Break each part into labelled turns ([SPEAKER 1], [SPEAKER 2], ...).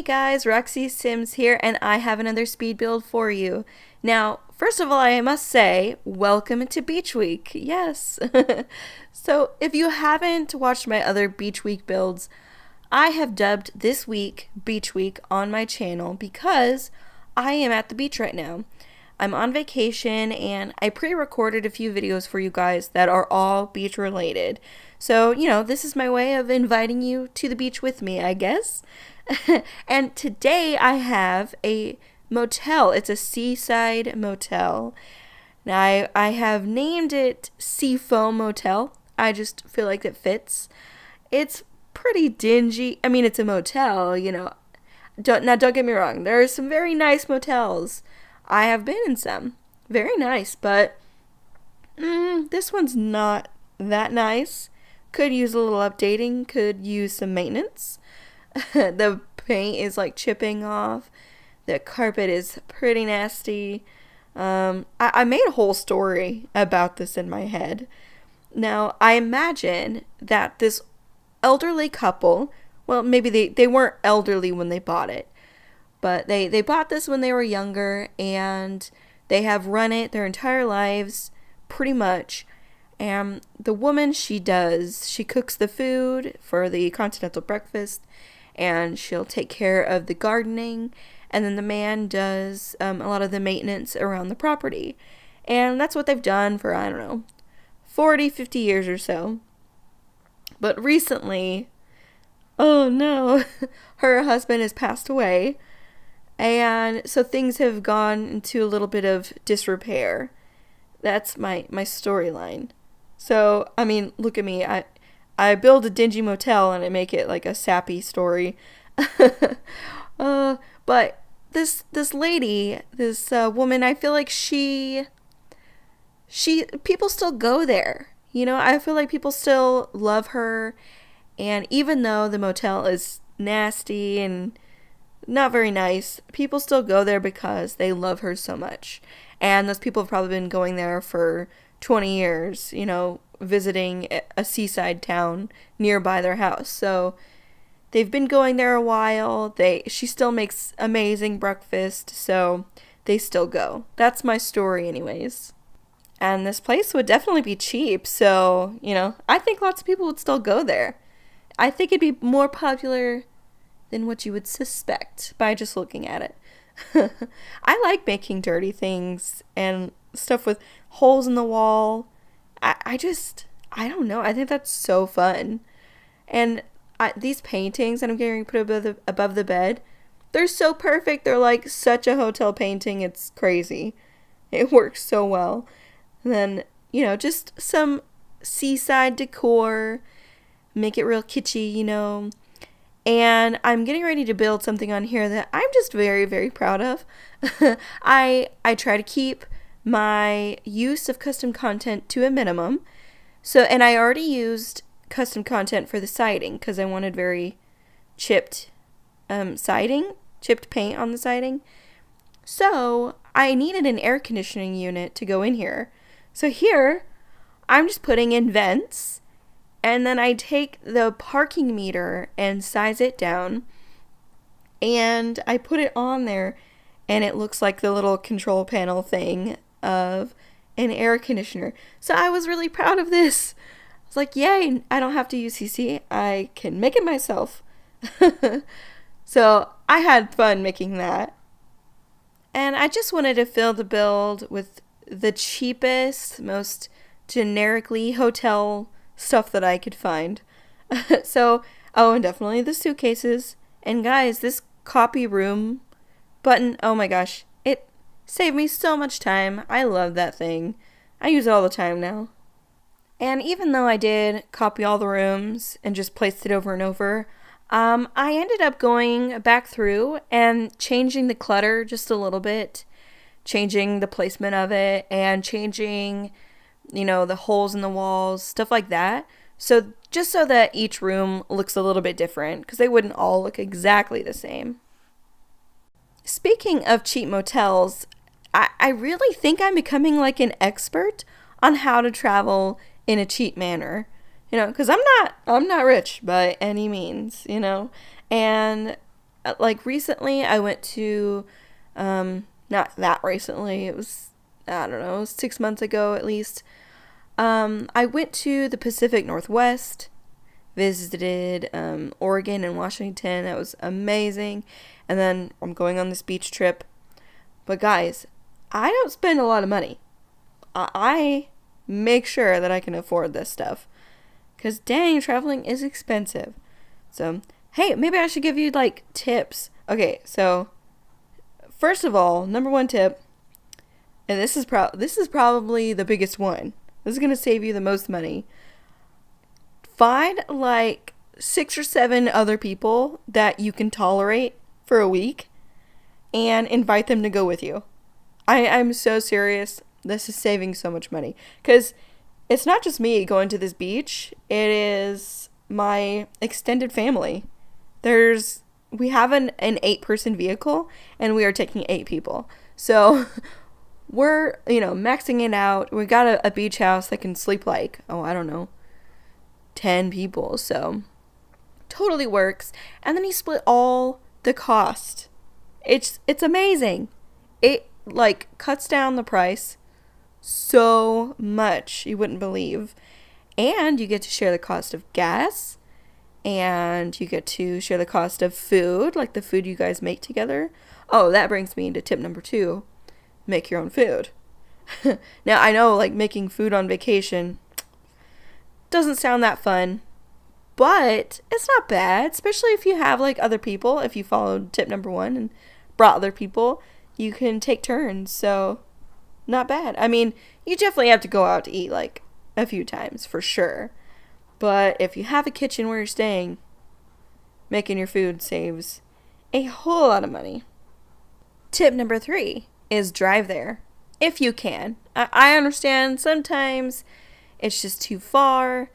[SPEAKER 1] guys, Roxy Sims here, and I have another speed build for you. Now, first of all, I must say, welcome to Beach Week. Yes. So, if you haven't watched my other Beach Week builds, I have dubbed this week Beach Week on my channel because I am at the beach right now. I'm on vacation and I pre-recorded a few videos for you guys that are all beach related. So, this is my way of inviting you to the beach with me, I guess. And today I have a motel. It's a Seaside Motel. Now, I have named it Seafoam Motel. I just feel like it fits. It's pretty dingy. I mean, it's a motel, Don't get me wrong. There are some very nice motels. I have been in some. Very nice, but this one's not that nice. Could use a little updating. Could use some maintenance. The paint is like chipping off. The carpet is pretty nasty. I made a whole story about this in my head. Now, I imagine that this elderly couple, well, maybe they weren't elderly when they bought it, but they bought this when they were younger, and they have run it their entire lives, pretty much. And the woman, she cooks the food for the continental breakfast, and she'll take care of the gardening, and then the man does a lot of the maintenance around the property. And that's what they've done for, I don't know, 40, 50 years or so. But recently, oh no, her husband has passed away, and so things have gone into a little bit of disrepair. That's my storyline. So, I mean, look at me. I build a dingy motel and I make it like a sappy story. But this lady, this woman, I feel like people still go there. I feel like people still love her. And even though the motel is nasty and not very nice, people still go there because they love her so much. And those people have probably been going there for 20 years, visiting a seaside town nearby their house. So they've been going there a while. She still makes amazing breakfast, so they still go. That's my story anyways. And this place would definitely be cheap, so, I think lots of people would still go there. I think it'd be more popular than what you would suspect by just looking at it. I like making dirty things and stuff with holes in the wall. I don't know. I think that's so fun. And these paintings that I'm getting put above the bed, they're so perfect. They're like such a hotel painting. It's crazy. It works so well. And then, just some seaside decor. Make it real kitschy, And I'm getting ready to build something on here that I'm just very, very proud of. I try to keep my use of custom content to a minimum. And I already used custom content for the siding because I wanted very chipped siding, chipped paint on the siding. So I needed an air conditioning unit to go in here. So here, I'm just putting in vents. And then I take the parking meter and size it down, and I put it on there, and it looks like the little control panel thing of an air conditioner. So I was really proud of this. I was like, yay, I don't have to use CC. I can make it myself. So I had fun making that. And I just wanted to fill the build with the cheapest, most generically hotel stuff that I could find. And definitely the suitcases. And guys, this copy room button, oh my gosh, it saved me so much time. I love that thing. I use it all the time now. And even though I did copy all the rooms and just placed it over and over, I ended up going back through and changing the clutter just a little bit, changing the placement of it, and changing the holes in the walls, stuff like that. So just so that each room looks a little bit different, because they wouldn't all look exactly the same. Speaking of cheap motels, I really think I'm becoming like an expert on how to travel in a cheap manner. Because I'm not rich by any means, and like recently I went to, not that recently, it was, I don't know, 6 months ago at least. I went to the Pacific Northwest, visited Oregon and Washington. That was amazing. And then I'm going on this beach trip. But guys, I don't spend a lot of money. I make sure that I can afford this stuff. Because dang, traveling is expensive. So, hey, maybe I should give you like tips. Okay, so first of all, number one tip, and this is probably the biggest one. This is going to save you the most money. Find like 6 or 7 other people that you can tolerate for a week and invite them to go with you. I'm so serious. This is saving so much money. Because it's not just me going to this beach. It is my extended family. We have an 8-person vehicle and we are taking 8 people. So we're, maxing it out. We got a beach house that can sleep like, I don't know, 10 people. So totally works. And then he split all the cost. It's amazing. It like cuts down the price so much you wouldn't believe. And you get to share the cost of gas. And you get to share the cost of food, like the food you guys make together. Oh, that brings me into tip number 2. Make your own food. Now, I know, like, making food on vacation doesn't sound that fun, but it's not bad, especially if you have, like, other people. If you followed tip number 1 and brought other people, you can take turns, so not bad. I mean, you definitely have to go out to eat, like, a few times, for sure. But if you have a kitchen where you're staying, making your food saves a whole lot of money. Tip number 3 is drive there if you can. I understand sometimes it's just too far,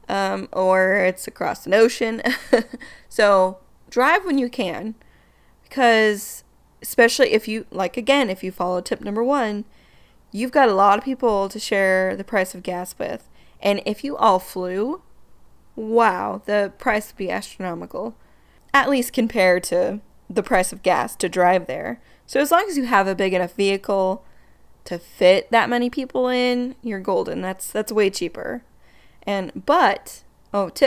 [SPEAKER 1] or it's across an ocean. So drive when you can, because especially if you, like, again, if you follow tip number 1, you've got a lot of people to share the price of gas with. And if you all flew, wow, the price would be astronomical. At least compared to the price of gas to drive there. So as long as you have a big enough vehicle to fit that many people in, you're golden. That's way cheaper. Tip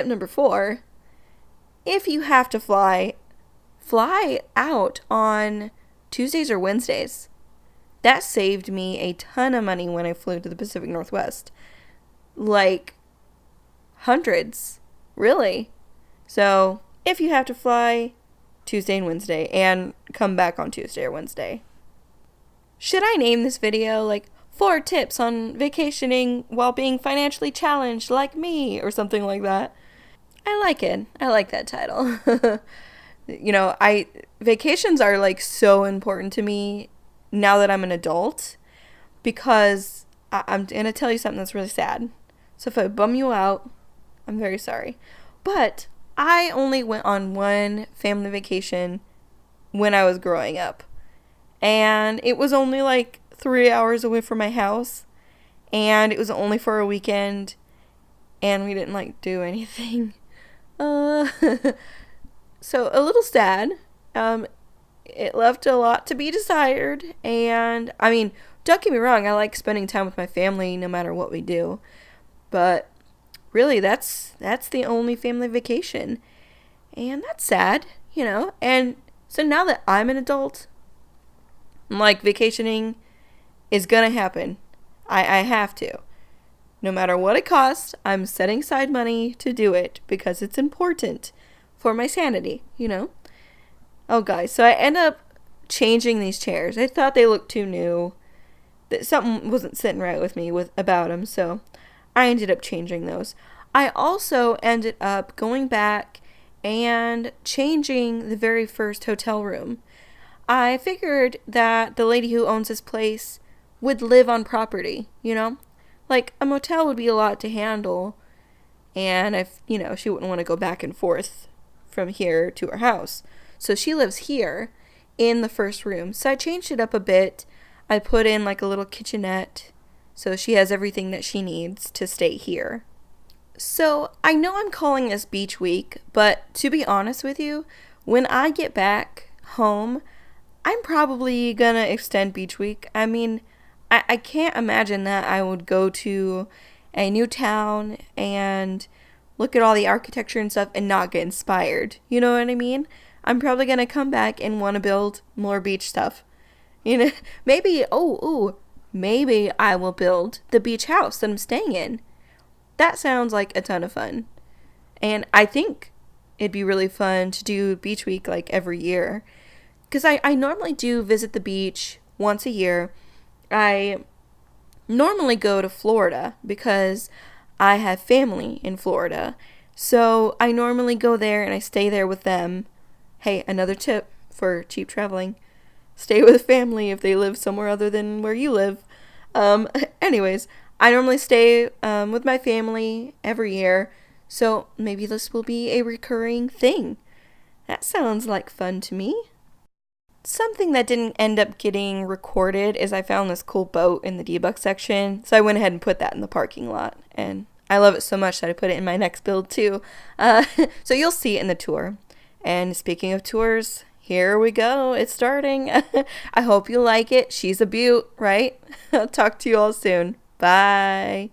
[SPEAKER 1] number 4, if you have to fly out on Tuesdays or Wednesdays. That saved me a ton of money when I flew to the Pacific Northwest. Like hundreds, really. So if you have to fly Tuesday and Wednesday and come back on Tuesday or Wednesday. Should I name this video like 4 tips on vacationing while being financially challenged like me or something like that? I like it. I like that title. Vacations are like so important to me now that I'm an adult, because I'm going to tell you something that's really sad. So if I bum you out, I'm very sorry. But I only went on one family vacation when I was growing up. And it was only like 3 hours away from my house. And it was only for a weekend. And we didn't like do anything. So a little sad. It left a lot to be desired. And I mean, don't get me wrong, I like spending time with my family no matter what we do. But really, that's the only family vacation. And that's sad, And so now that I'm an adult, like, vacationing is gonna happen. I have to. No matter what it costs, I'm setting aside money to do it because it's important for my sanity, Oh, guys, so I end up changing these chairs. I thought they looked too new. Something wasn't sitting right with me about them, so I ended up changing those. I also ended up going back and changing the very first hotel room. I figured that the lady who owns this place would live on property, Like, a motel would be a lot to handle, and if, she wouldn't want to go back and forth from here to her house. So she lives here in the first room. So I changed it up a bit. I put in like a little kitchenette, so she has everything that she needs to stay here. So I know I'm calling this beach week, but to be honest with you, when I get back home, I'm probably gonna extend beach week. I mean, I can't imagine that I would go to a new town and look at all the architecture and stuff and not get inspired. You know what I mean? I'm probably gonna come back and want to build more beach stuff. You know, maybe, maybe I will build the beach house that I'm staying in. That sounds like a ton of fun. And I think it'd be really fun to do beach week like every year. Because I normally do visit the beach once a year. I normally go to Florida because I have family in Florida. So I normally go there and I stay there with them. Hey, another tip for cheap traveling. Stay with family if they live somewhere other than where you live. Anyways, I normally stay with my family every year. So maybe this will be a recurring thing. That sounds like fun to me. Something that didn't end up getting recorded is I found this cool boat in the debug section, so I went ahead and put that in the parking lot, and I love it so much that I put it in my next build too. So you'll see it in the tour. And speaking of tours, here we go. It's starting. I hope you like it. She's a beaut, right? I'll talk to you all soon. Bye.